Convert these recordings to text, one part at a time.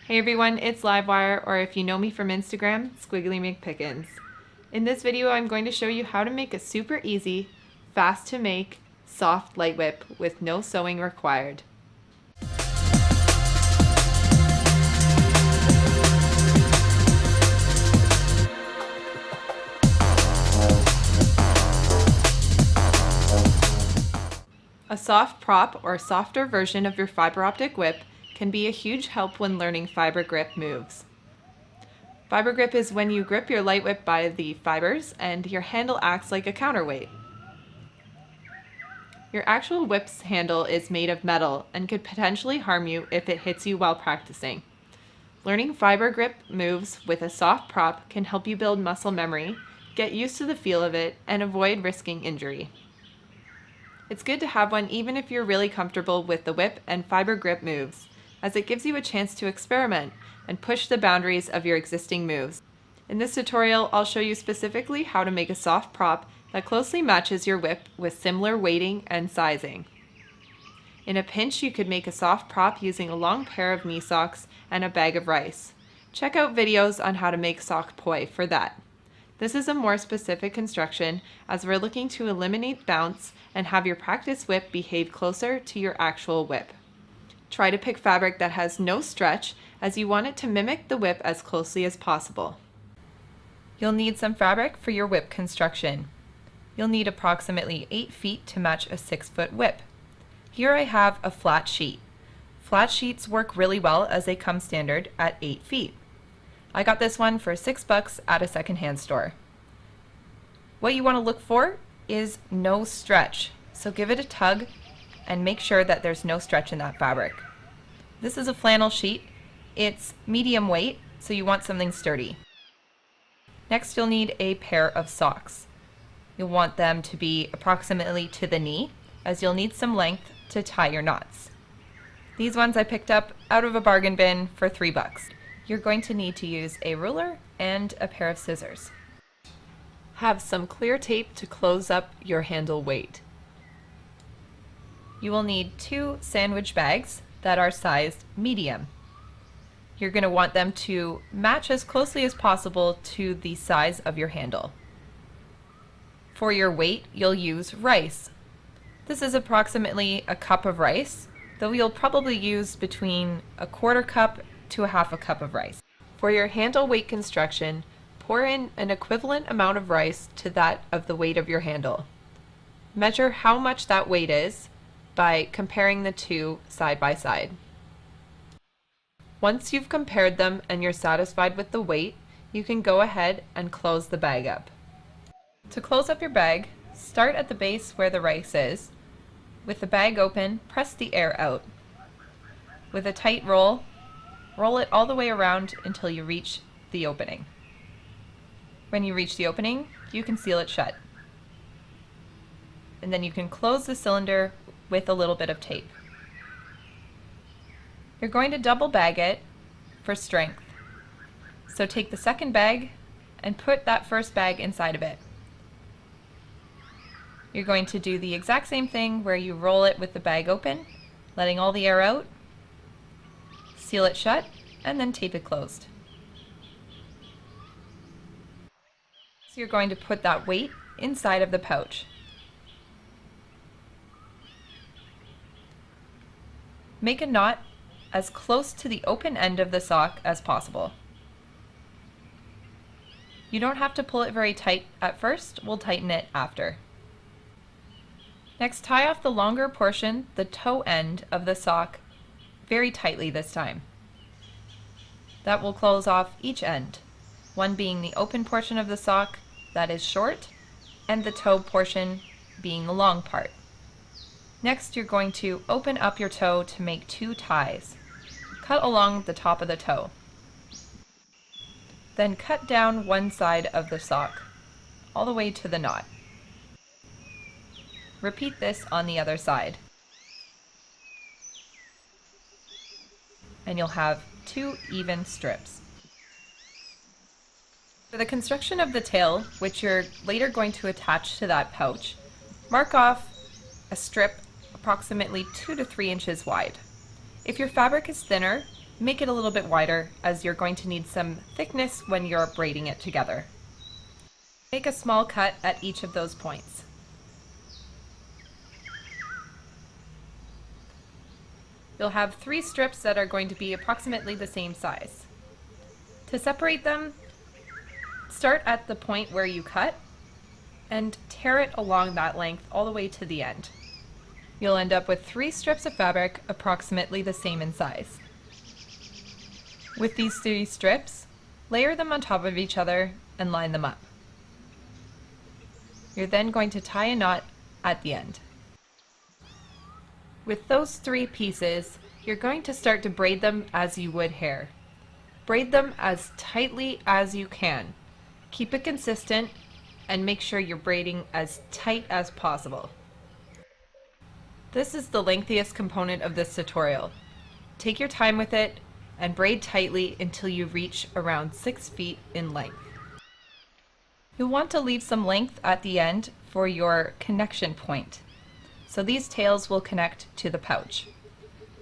Hey everyone, it's Livewire, or if you know me from Instagram, Squiggly McPickens. In this video, I'm going to show you how to make a super easy, fast to make, soft light whip with no sewing required. A soft prop or softer version of your fiber optic whip can be a huge help when learning fiber grip moves. Fiber grip is when you grip your light whip by the fibers and your handle acts like a counterweight. Your actual whip's handle is made of metal and could potentially harm you if it hits you while practicing. Learning fiber grip moves with a soft prop can help you build muscle memory, get used to the feel of it, and avoid risking injury. It's good to have one even if you're really comfortable with the whip and fiber grip moves, as it gives you a chance to experiment and push the boundaries of your existing moves. In this tutorial, I'll show you specifically how to make a soft prop that closely matches your whip with similar weighting and sizing. In a pinch, you could make a soft prop using a long pair of knee socks and a bag of rice. Check out videos on how to make sock poi for that. This is a more specific construction as we're looking to eliminate bounce and have your practice whip behave closer to your actual whip. Try to pick fabric that has no stretch, as you want it to mimic the whip as closely as possible. You'll need some fabric for your whip construction. You'll need approximately 8 feet to match a 6-foot whip. Here I have a flat sheet. Flat sheets work really well as they come standard at 8 feet. I got this one for $6 at a secondhand store. What you want to look for is no stretch, so give it a tug and make sure that there's no stretch in that fabric. This is a flannel sheet. It's medium weight, so you want something sturdy. Next, you'll need a pair of socks. You'll want them to be approximately to the knee, as you'll need some length to tie your knots. These ones I picked up out of a bargain bin for $3. You're going to need to use a ruler and a pair of scissors. Have some clear tape to close up your handle weight. You will need 2 sandwich bags that are sized medium. You're going to want them to match as closely as possible to the size of your handle. For your weight, you'll use rice. This is approximately a cup of rice, though you'll probably use between a 1/4 cup to a 1/2 cup of rice. For your handle weight construction, pour in an equivalent amount of rice to that of the weight of your handle. Measure how much that weight is by comparing the two side by side. Once you've compared them and you're satisfied with the weight, you can go ahead and close the bag up. To close up your bag, start at the base where the rice is. With the bag open, press the air out. With a tight roll it all the way around until you reach the opening. When you reach the opening, you can seal it shut. And then you can close the cylinder with a little bit of tape. You're going to double bag it for strength. So take the second bag and put that first bag inside of it. You're going to do the exact same thing where you roll it with the bag open, letting all the air out, seal it shut, and then tape it closed. So you're going to put that weight inside of the pouch. Make a knot as close to the open end of the sock as possible. You don't have to pull it very tight at first, we'll tighten it after. Next, tie off the longer portion, the toe end of the sock, very tightly this time. That will close off each end, one being the open portion of the sock that is short, and the toe portion being the long part. Next, you're going to open up your toe to make 2 ties. Cut along the top of the toe. Then cut down one side of the sock, all the way to the knot. Repeat this on the other side. And you'll have 2 even strips. For the construction of the tail, which you're later going to attach to that pouch, mark off a strip approximately 2 to 3 inches wide. If your fabric is thinner, Make it a little bit wider as you're going to need some thickness when you're braiding it together. Make a small cut at each of those points. You'll have 3 strips that are going to be approximately the same size. To separate them, start at the point where you cut and tear it along that length all the way to the end. You'll end up with 3 strips of fabric approximately the same in size. With these 3 strips, layer them on top of each other and line them up. You're then going to tie a knot at the end. With those 3 pieces, you're going to start to braid them as you would hair. Braid them as tightly as you can. Keep it consistent and make sure you're braiding as tight as possible. This is the lengthiest component of this tutorial. Take your time with it and braid tightly until you reach around 6 feet in length. You'll want to leave some length at the end for your connection point. So these tails will connect to the pouch.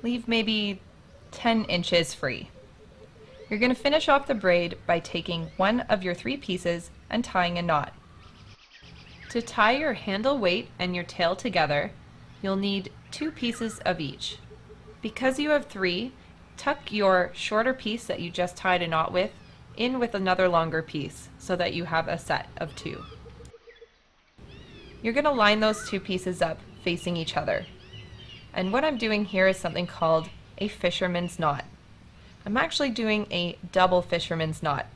Leave maybe 10 inches free. You're going to finish off the braid by taking one of your 3 pieces and tying a knot. To tie your handle weight and your tail together, you'll need 2 pieces of each. Because you have 3, tuck your shorter piece that you just tied a knot with in with another longer piece so that you have a set of 2. You're going to line those 2 pieces up facing each other. And what I'm doing here is something called a fisherman's knot. I'm actually doing a double fisherman's knot.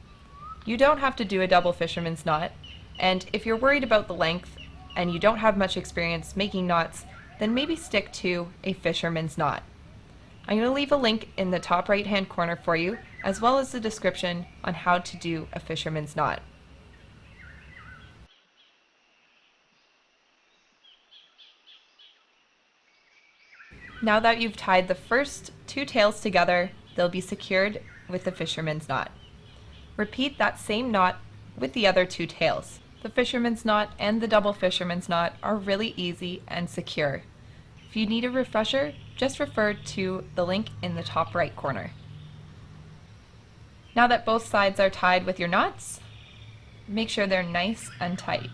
You don't have to do a double fisherman's knot, and if you're worried about the length and you don't have much experience making knots, then maybe stick to a fisherman's knot. I'm going to leave a link in the top right hand corner for you, as well as the description on how to do a fisherman's knot. Now that you've tied the first 2 tails together, they'll be secured with the fisherman's knot. Repeat that same knot with the other 2 tails. The fisherman's knot and the double fisherman's knot are really easy and secure. If you need a refresher, just refer to the link in the top right corner. Now that both sides are tied with your knots, make sure they're nice and tight.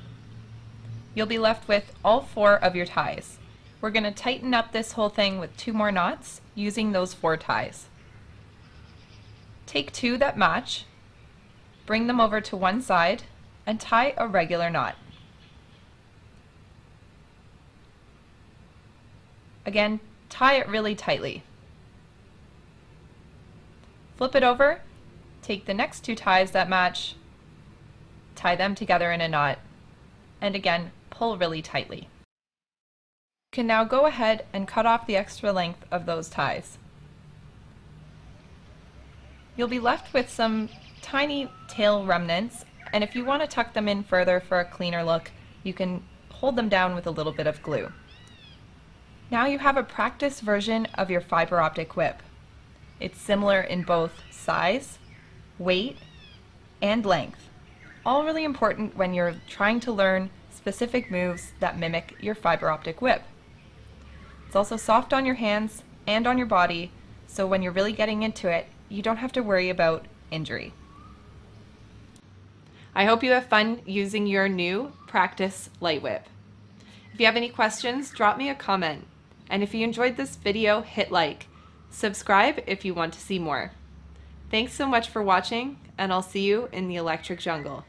You'll be left with all 4 of your ties. We're going to tighten up this whole thing with 2 more knots using those 4 ties. Take 2 that match, bring them over to one side, and tie a regular knot. Again, tie it really tightly. Flip it over, take the next 2 ties that match, tie them together in a knot, and again, pull really tightly. You can now go ahead and cut off the extra length of those ties. You'll be left with some tiny tail remnants, and if you want to tuck them in further for a cleaner look, you can hold them down with a little bit of glue. Now you have a practice version of your fiber optic whip. It's similar in both size, weight, and length. All really important when you're trying to learn specific moves that mimic your fiber optic whip. It's also soft on your hands and on your body, so when you're really getting into it, you don't have to worry about injury. I hope you have fun using your new practice light whip. If you have any questions, drop me a comment. And if you enjoyed this video, hit like. Subscribe if you want to see more. Thanks so much for watching, and I'll see you in the electric jungle.